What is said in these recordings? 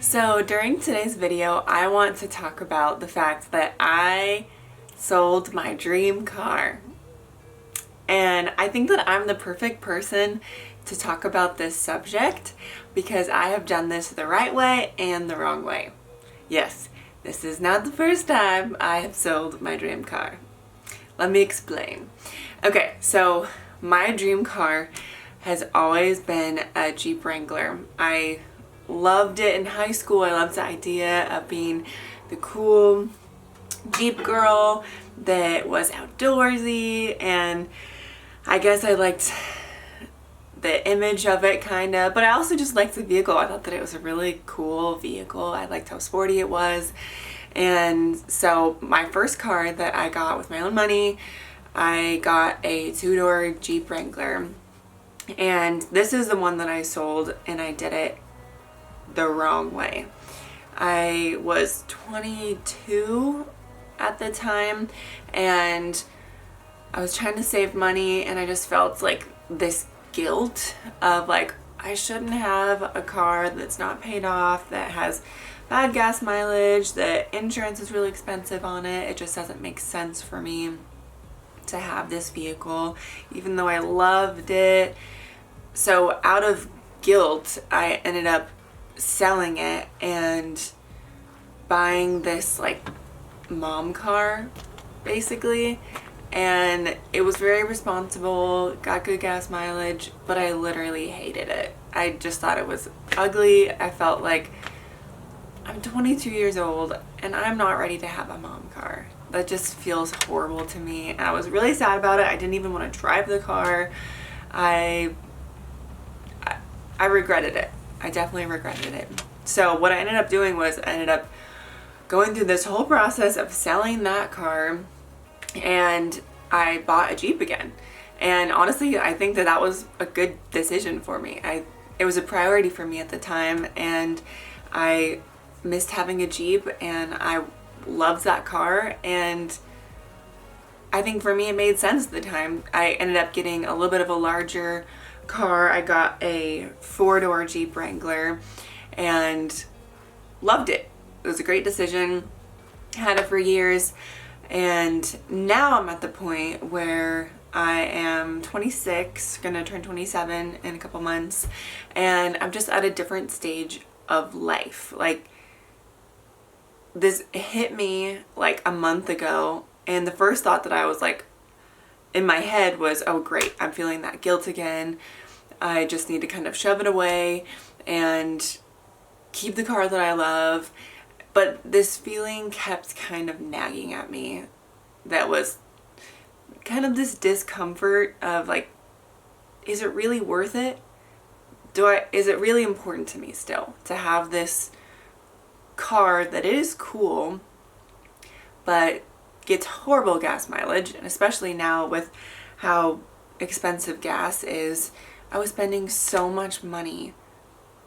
So during today's video, I want to talk about the fact that I sold my dream car. And I think that I'm the perfect person to talk about this subject because I have done this the right way and the wrong way. Yes, this is not the first time I have sold my dream car. Let me explain. Okay, so my dream car has always been a Jeep Wrangler. I loved it in high school. I loved the idea of being the cool Jeep girl that was outdoorsy, and I guess I liked the image of it kind of, but I also just liked the vehicle. I thought that it was a really cool vehicle. I liked how sporty it was. And so my first car that I got with my own money, I got a two-door Jeep Wrangler. And this is the one that I sold, and I did it the wrong way. I was 22 at the time, and I was trying to save money, and I just felt like this guilt of like, I shouldn't have a car that's not paid off, that has bad gas mileage, the insurance is really expensive on it. It just doesn't make sense for me to have this vehicle, even though I loved it. So out of guilt, I ended up selling it and buying this like mom car basically, and it was very responsible, got good gas mileage, but I literally hated it. I just thought it was ugly. I felt like I'm 22 years old and I'm not ready to have a mom car. That just feels horrible to me, and I was really sad about it. I didn't even want to drive the car. I regretted it. I definitely regretted it. So what I ended up doing was I ended up going through this whole process of selling that car, and I bought a Jeep again. And honestly, I think that that was a good decision for me. It was a priority for me at the time, and I missed having a Jeep, and I loved that car, and I think for me it made sense at the time. I ended up getting a little bit of a larger car. I got a four-door Jeep Wrangler and loved it. It was a great decision. Had it for years, and now I'm at the point where I am 26, gonna turn 27 in a couple months, and I'm just at a different stage of life. Like, this hit me like a month ago, and the first thought that I was like in my head was, oh great, I'm feeling that guilt again. I just need to kind of shove it away and keep the car that I love. But this feeling kept kind of nagging at me. That was kind of this discomfort of like, is it really worth it? Is it really important to me still to have this car that is cool but gets horrible gas mileage? And especially now with how expensive gas is, I was spending so much money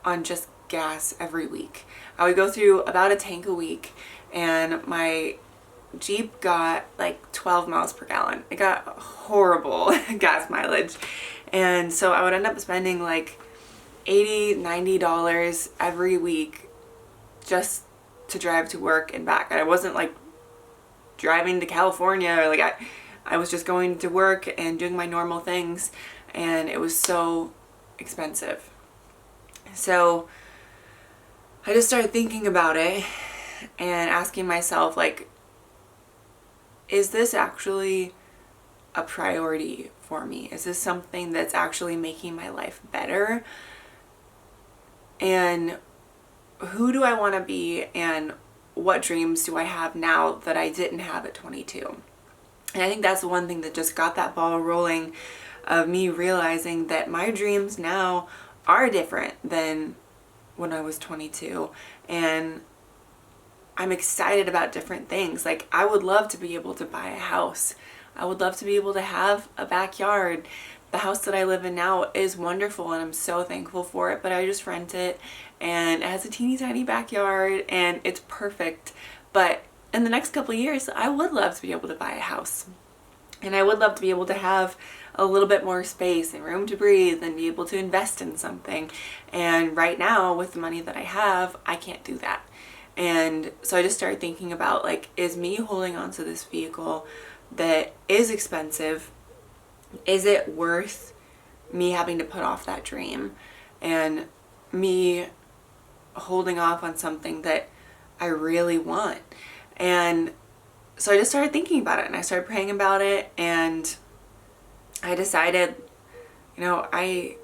on just gas every week. I would go through about a tank a week, and my Jeep got like 12 miles per gallon. It got horrible gas mileage. And so I would end up spending like $80, $90 every week just to drive to work and back. And I wasn't like driving to California, or like I was just going to work and doing my normal things, and it was so expensive. So I just started thinking about it and asking myself, like, is this actually a priority for me? Is this something that's actually making my life better? And who do I want to be, and what dreams do I have now that I didn't have at 22? And I think that's the one thing that just got that ball rolling, of me realizing that my dreams now are different than when I was 22, and I'm excited about different things. Like, I would love to be able to buy a house. I would love to be able to have a backyard. The house that I live in now is wonderful, and I'm so thankful for it, but I just rent it, and it has a teeny tiny backyard, and it's perfect. But in the next couple of years, I would love to be able to buy a house, and I would love to be able to have a little bit more space and room to breathe and be able to invest in something. And right now, with the money that I have, I can't do that. And so I just started thinking about, like, is me holding on to this vehicle that is expensive, is it worth me having to put off that dream and me holding off on something that I really want? And so I just started thinking about it, and I started praying about it, and I decided, I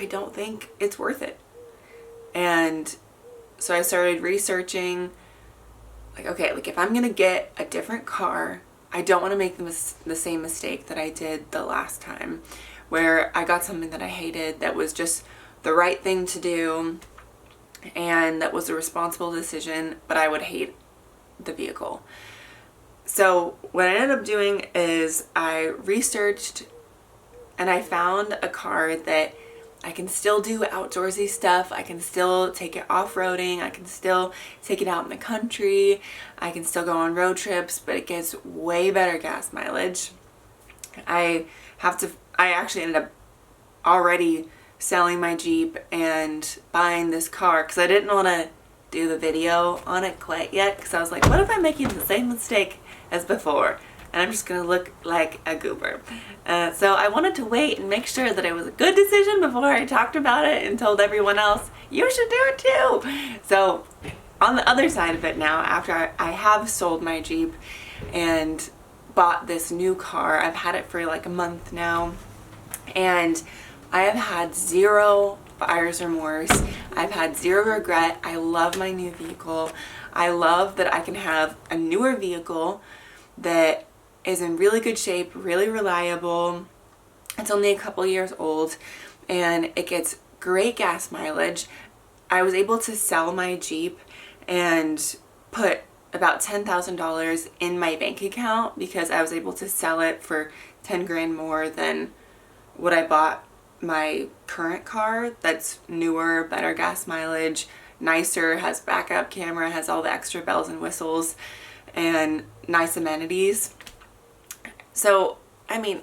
don't think it's worth it. And so I started researching, like, okay, like, if I'm going to get a different car, I don't want to make the same mistake that I did the last time, where I got something that I hated, that was just the right thing to do, and that was a responsible decision, but I would hate the vehicle. So what I ended up doing is I researched, and I found a car that I can still do outdoorsy stuff. I can still take it off-roading. I can still take it out in the country. I can still go on road trips, but it gets way better gas mileage. I actually ended up already selling my Jeep and buying this car because I didn't want to do the video on it quite yet, because I was like, what if I'm making the same mistake as before and I'm just gonna look like a goober? So I wanted to wait and make sure that it was a good decision before I talked about it and told everyone else, you should do it too. So on the other side of it now, after I have sold my Jeep and bought this new car, I've had it for like a month now, and I have had zero buyer's remorse. I've had zero regret. I love my new vehicle. I love that I can have a newer vehicle that is in really good shape, really reliable. It's only a couple years old, and it gets great gas mileage. I was able to sell my Jeep and put about $10,000 in my bank account because I was able to sell it for 10 grand more than what I bought my current car, that's newer, better gas mileage, nicer, has backup camera, has all the extra bells and whistles and nice amenities. So, I mean,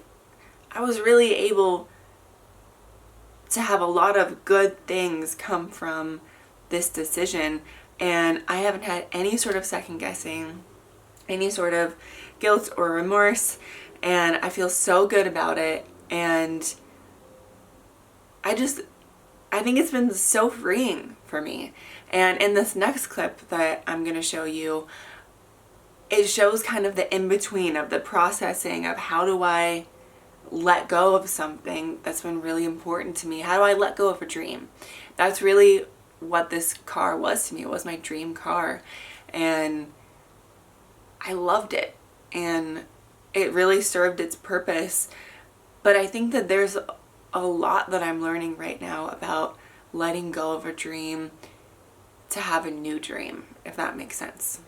I was really able to have a lot of good things come from this decision, and I haven't had any sort of second guessing, any sort of guilt or remorse, and I feel so good about it. And I think it's been so freeing for me. And in this next clip that I'm going to show you, it shows kind of the in-between of the processing of how do I let go of something that's been really important to me. How do I let go of a dream? That's really what this car was to me. It was my dream car, and I loved it, and it really served its purpose. But I think that there's a lot that I'm learning right now about letting go of a dream to have a new dream, if that makes sense.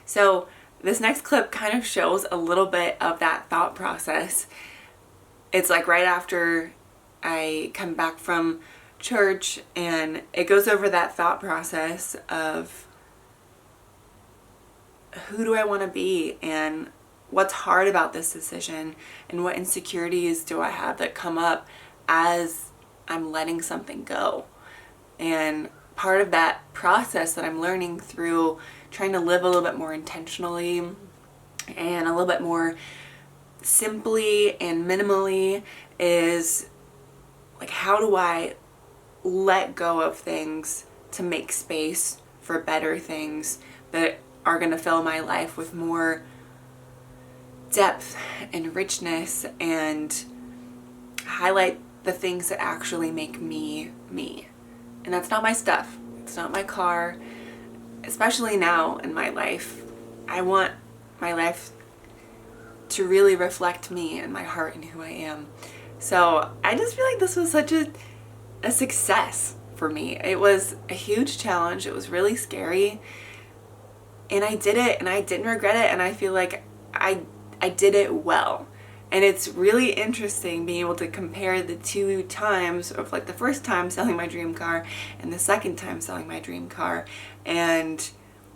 So this next clip kind of shows a little bit of that thought process. It's like right after I come back from church, and it goes over that thought process of who do I want to be, and what's hard about this decision, and what insecurities do I have that come up as I'm letting something go. And part of that process that I'm learning through trying to live a little bit more intentionally and a little bit more simply and minimally is like, how do I let go of things to make space for better things that are going to fill my life with more depth and richness and highlight the things that actually make me me. And that's not my stuff. It's not my car. Especially now in my life, I want my life to really reflect me and my heart and who I am. So I just feel like this was such a success for me. It was a huge challenge. It was really scary. And I did it, and I didn't regret it, and I feel like I did it well. And it's really interesting being able to compare the two times of, like, the first time selling my dream car and the second time selling my dream car, and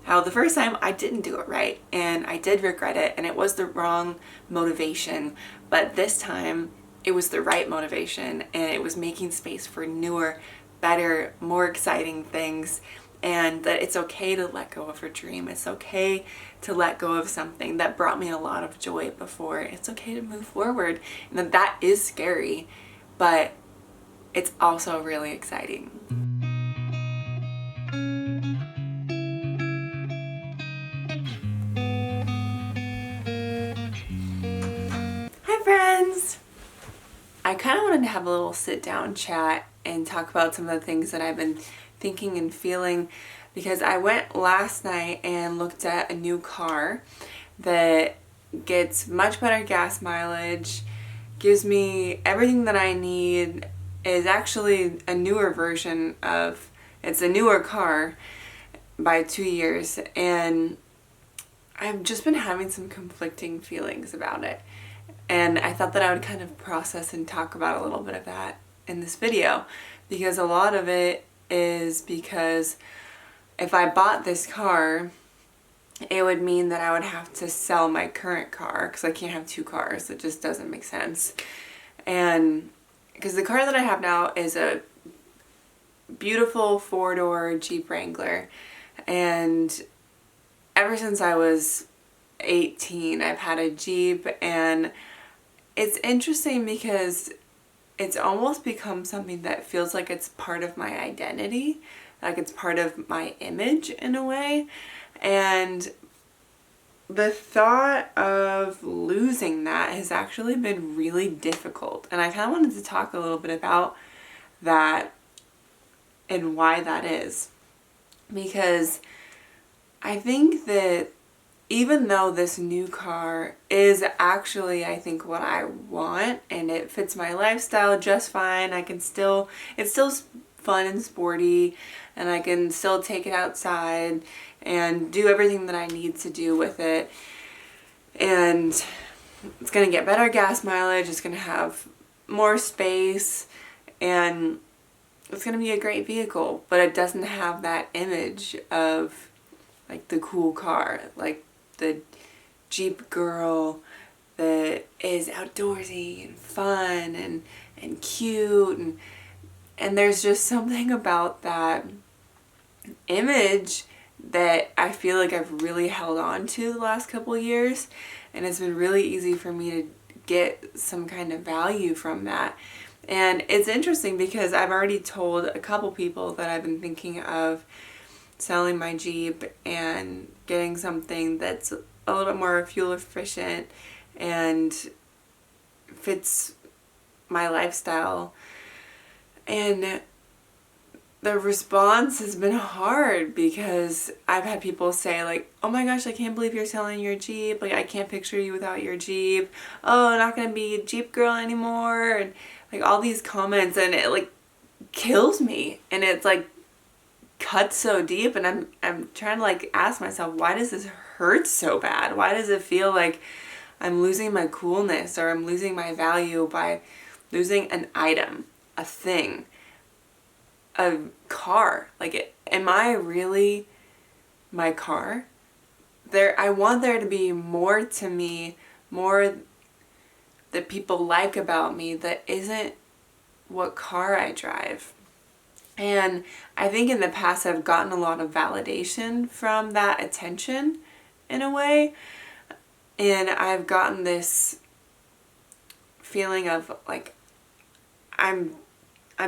how the first time I didn't do it right and I did regret it and it was the wrong motivation, but this time it was the right motivation and it was making space for newer, better, more exciting things, and that it's okay to let go of a dream. It's okay to let go of something that brought me a lot of joy before. It's okay to move forward, and that is scary, but it's also really exciting. Hi friends! I kind of wanted to have a little sit down chat and talk about some of the things that I've been thinking and feeling, because I went last night and looked at a new car that gets much better gas mileage, gives me everything that I need, is actually a newer version of, it's a newer car by 2 years, and I've just been having some conflicting feelings about it. And I thought that I would kind of process and talk about a little bit of that in this video, because a lot of it is because if I bought this car, it would mean that I would have to sell my current car because I can't have two cars. It just doesn't make sense. And because the car that I have now is a beautiful 4-door Jeep Wrangler, and ever since I was 18 I've had a Jeep, and it's interesting because it's almost become something that feels like it's part of my identity, like it's part of my image in a way. And the thought of losing that has actually been really difficult, and I kind of wanted to talk a little bit about that and why that is, because I think that even though this new car is actually, I think, what I want, and it fits my lifestyle just fine, it's still fun and sporty, and I can still take it outside and do everything that I need to do with it, and it's going to get better gas mileage, it's going to have more space, and it's going to be a great vehicle, but it doesn't have that image of like the cool car, like the Jeep girl that is outdoorsy and fun and cute, and there's just something about that image that I feel like I've really held on to the last couple of years, and it's been really easy for me to get some kind of value from that. And it's interesting because I've already told a couple people that I've been thinking of selling my Jeep and getting something that's a little bit more fuel efficient and fits my lifestyle. And the response has been hard because I've had people say like, oh my gosh, I can't believe you're selling your Jeep. Like, I can't picture you without your Jeep. Oh, I'm not going to be a Jeep girl anymore. And like all these comments, and it like kills me. And it's like cuts so deep, and I'm trying to like ask myself, why does this hurt so bad? Why does it feel like I'm losing my coolness or I'm losing my value by losing an item, a thing, a car? Like, am I really my car? I want there to be more to me, more that people like about me that isn't what car I drive. And I think in the past I've gotten a lot of validation from that attention in a way. And I've gotten this feeling of like, I'm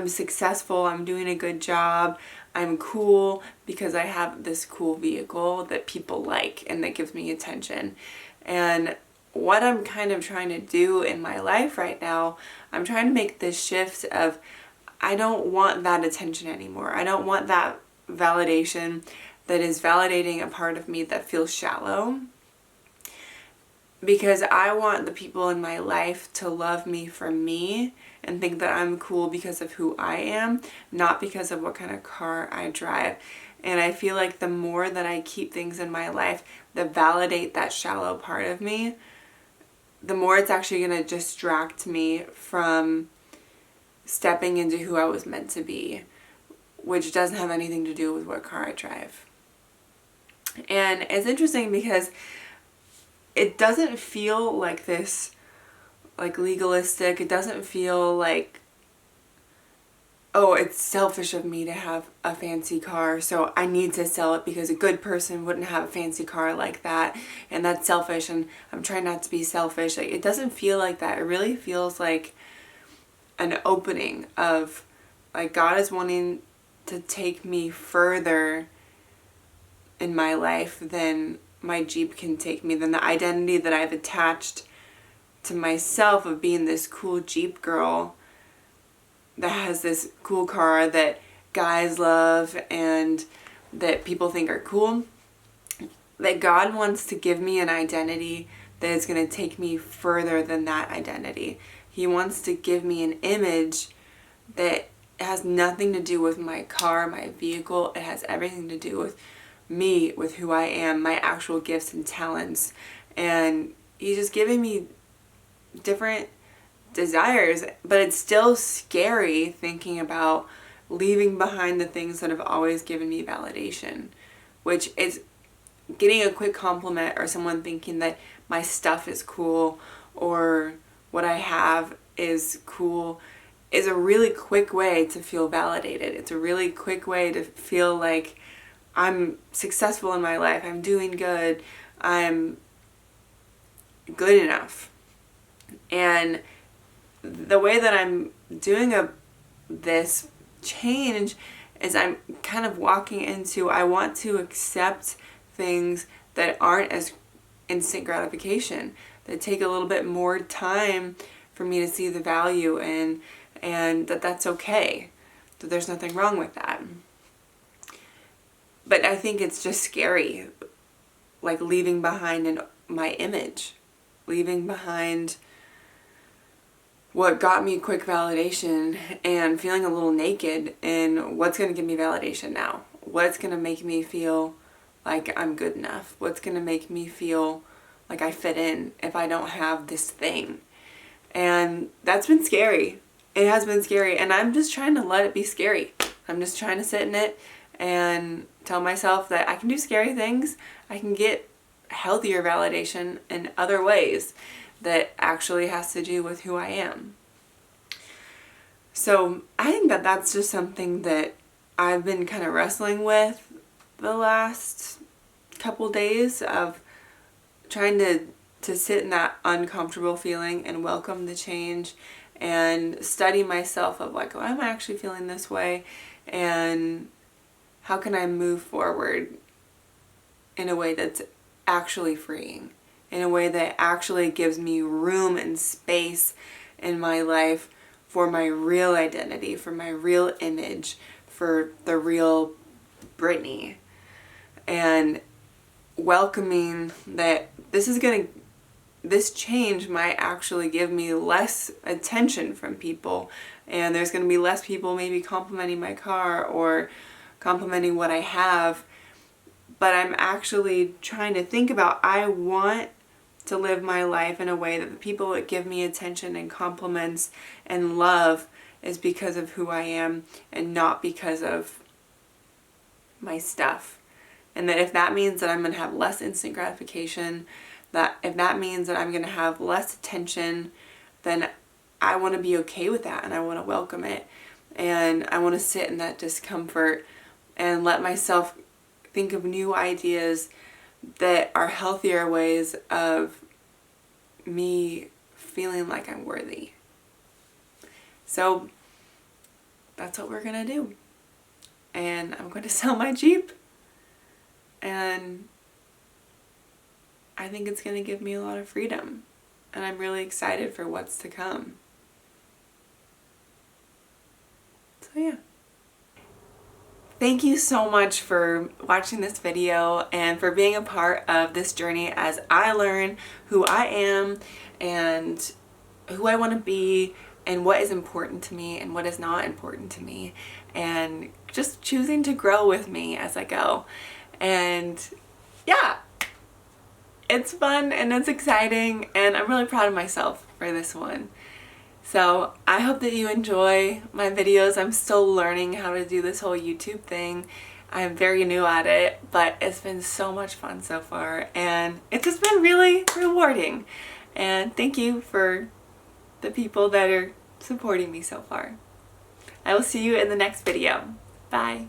successful, I'm doing a good job, I'm cool because I have this cool vehicle that people like and that gives me attention. And what I'm kind of trying to do in my life right now, I'm trying to make this shift of, I don't want that attention anymore. I don't want that validation that is validating a part of me that feels shallow, because I want the people in my life to love me for me and think that I'm cool because of who I am, not because of what kind of car I drive. And I feel like the more that I keep things in my life that validate that shallow part of me, the more it's actually going to distract me from stepping into who I was meant to be, which doesn't have anything to do with what car I drive. And it's interesting because it doesn't feel like this, like legalistic. It doesn't feel like, oh, it's selfish of me to have a fancy car, so I need to sell it because a good person wouldn't have a fancy car like that, and that's selfish, and I'm trying not to be selfish. Like, it doesn't feel like that. It really feels like an opening of, like, God is wanting to take me further in my life than my Jeep can take me, than the identity that I've attached to myself of being this cool Jeep girl that has this cool car that guys love and that people think are cool. That God wants to give me an identity that is going to take me further than that identity. He wants to give me an image that has nothing to do with my car, my vehicle. It has everything to do with me, with who I am, my actual gifts and talents. And He's just giving me different desires, but it's still scary thinking about leaving behind the things that have always given me validation, which is getting a quick compliment or someone thinking that my stuff is cool or what I have is cool is a really quick way to feel validated. It's a really quick way to feel like I'm successful in my life, I'm doing good, I'm good enough. And the way that I'm doing this change is I'm kind of walking into, I want to accept things that aren't as instant gratification, that take a little bit more time for me to see the value in, and that's okay, that there's nothing wrong with that. But I think it's just scary, like leaving behind my image, leaving behind what got me quick validation and feeling a little naked in what's going to give me validation now. What's going to make me feel like I'm good enough? What's going to make me feel like I fit in if I don't have this thing? And that's been scary. It has been scary, and I'm just trying to let it be scary. I'm just trying to sit in it and tell myself that I can do scary things. I can get healthier validation in other ways that actually has to do with who I am. So I think that that's just something that I've been kind of wrestling with the last couple days, of trying to sit in that uncomfortable feeling and welcome the change and study myself of like, oh, I'm actually feeling this way, and how can I move forward in a way that's actually freeing, in a way that actually gives me room and space in my life for my real identity, for my real image, for the real Brittany. And welcoming that this change might actually give me less attention from people, and there's going to be less people maybe complimenting my car or complimenting what I have. But I'm actually trying to think about, I want to live my life in a way that the people that give me attention and compliments and love is because of who I am and not because of my stuff. And that if that means that I'm going to have less instant gratification, that if that means that I'm going to have less attention, then I want to be okay with that, and I want to welcome it, and I want to sit in that discomfort and let myself think of new ideas that are healthier ways of me feeling like I'm worthy. So that's what we're gonna do. And I'm going to sell my Jeep, and I think it's going to give me a lot of freedom, and I'm really excited for what's to come. So yeah. Thank you so much for watching this video and for being a part of this journey as I learn who I am and who I want to be and what is important to me and what is not important to me, and just choosing to grow with me as I go. And yeah, it's fun and it's exciting, and I'm really proud of myself for this one. So I hope that you enjoy my videos. I'm still learning how to do this whole YouTube thing, I'm very new at it, but it's been so much fun so far, and it's just been really rewarding. And thank you for the people that are supporting me so far. I will see you in the next video. Bye.